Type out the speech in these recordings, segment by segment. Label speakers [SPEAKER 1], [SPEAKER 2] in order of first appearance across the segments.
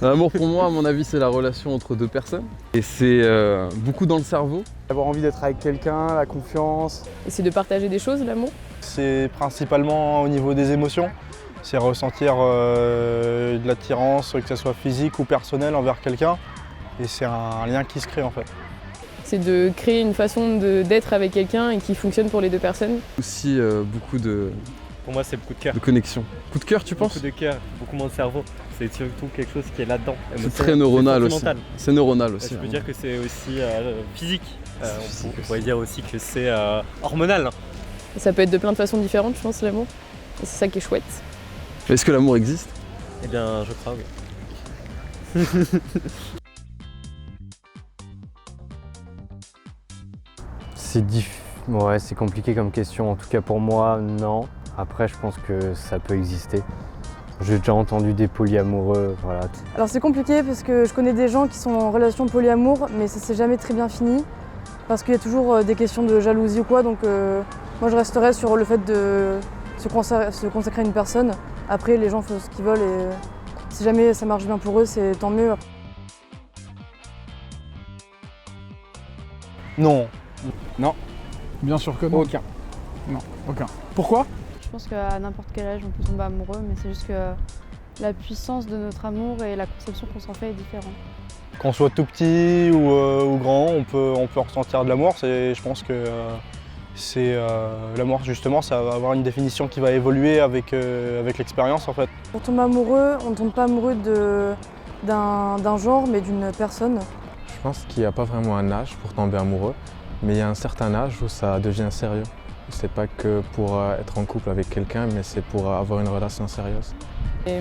[SPEAKER 1] L'amour pour moi, à mon avis, c'est la relation entre deux personnes. Et c'est beaucoup dans le cerveau.
[SPEAKER 2] Avoir envie d'être avec quelqu'un, la confiance.
[SPEAKER 3] Et c'est de partager des choses, l'amour.
[SPEAKER 4] C'est principalement au niveau des émotions. C'est ressentir de l'attirance, que ce soit physique ou personnelle envers quelqu'un. Et c'est un lien qui se crée en fait.
[SPEAKER 3] C'est de créer une façon d'être avec quelqu'un et qui fonctionne pour les deux personnes.
[SPEAKER 1] Aussi beaucoup de
[SPEAKER 5] Pour moi, c'est beaucoup de cœur.
[SPEAKER 1] connexion. Coup de cœur, tu penses?
[SPEAKER 5] Beaucoup de cœur, beaucoup moins de cerveau. C'est surtout quelque chose qui est là-dedans.
[SPEAKER 1] C'est très neuronal aussi.
[SPEAKER 5] Sentimental.
[SPEAKER 1] C'est neuronal aussi.
[SPEAKER 5] Je peux dire que c'est aussi physique.
[SPEAKER 1] Physique
[SPEAKER 5] On pourrait dire aussi que c'est hormonal.
[SPEAKER 3] Et ça peut être de plein de façons différentes, je pense, l'amour. Et c'est ça qui est chouette.
[SPEAKER 1] Est-ce que l'amour existe?
[SPEAKER 5] Eh bien, je crois, oui.
[SPEAKER 2] C'est compliqué comme question. En tout cas pour moi, non. Après, je pense que ça peut exister. J'ai déjà entendu des polyamoureux, voilà.
[SPEAKER 6] Alors c'est compliqué parce que je connais des gens qui sont en relation polyamour, mais ça s'est jamais très bien fini. Parce qu'il y a toujours des questions de jalousie ou quoi. Donc moi je resterais sur le fait de se consacrer à une personne. Après les gens font ce qu'ils veulent et si jamais ça marche bien pour eux, c'est tant mieux.
[SPEAKER 4] Non.
[SPEAKER 2] Non.
[SPEAKER 7] Bien sûr que non.
[SPEAKER 2] Aucun.
[SPEAKER 7] Non, aucun. Pourquoi?
[SPEAKER 8] Je pense qu'à n'importe quel âge, on peut tomber amoureux, mais c'est juste que la puissance de notre amour et la conception qu'on s'en fait est différente.
[SPEAKER 4] Qu'on soit tout petit ou grand, on peut ressentir de l'amour. Je pense que l'amour justement, ça va avoir une définition qui va évoluer avec l'expérience en fait.
[SPEAKER 6] Pour tomber amoureux, on ne tombe pas amoureux d'un genre, mais d'une personne.
[SPEAKER 9] Je pense qu'il n'y a pas vraiment un âge pour tomber amoureux, mais il y a un certain âge où ça devient sérieux. C'est pas que pour être en couple avec quelqu'un, mais c'est pour avoir une relation sérieuse.
[SPEAKER 3] Et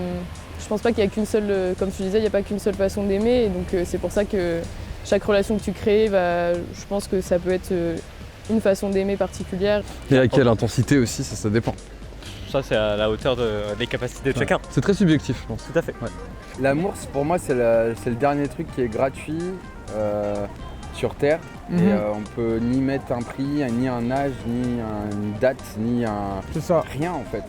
[SPEAKER 3] je pense pas qu'il y a qu'une seule, comme tu disais, il n'y a pas qu'une seule façon d'aimer. Et donc c'est pour ça que chaque relation que tu crées, je pense que ça peut être une façon d'aimer particulière.
[SPEAKER 1] Et à quelle intensité aussi, ça dépend.
[SPEAKER 5] Ça, c'est à la hauteur des capacités de chacun.
[SPEAKER 1] C'est très subjectif, je pense.
[SPEAKER 5] Tout à fait.
[SPEAKER 1] Ouais.
[SPEAKER 2] L'amour, pour moi, c'est le dernier truc qui est gratuit sur Terre.
[SPEAKER 7] Mhm.
[SPEAKER 2] Et on peut ni mettre un prix, ni un âge, ni une date, ni un...
[SPEAKER 7] C'est ça.
[SPEAKER 2] Rien en fait.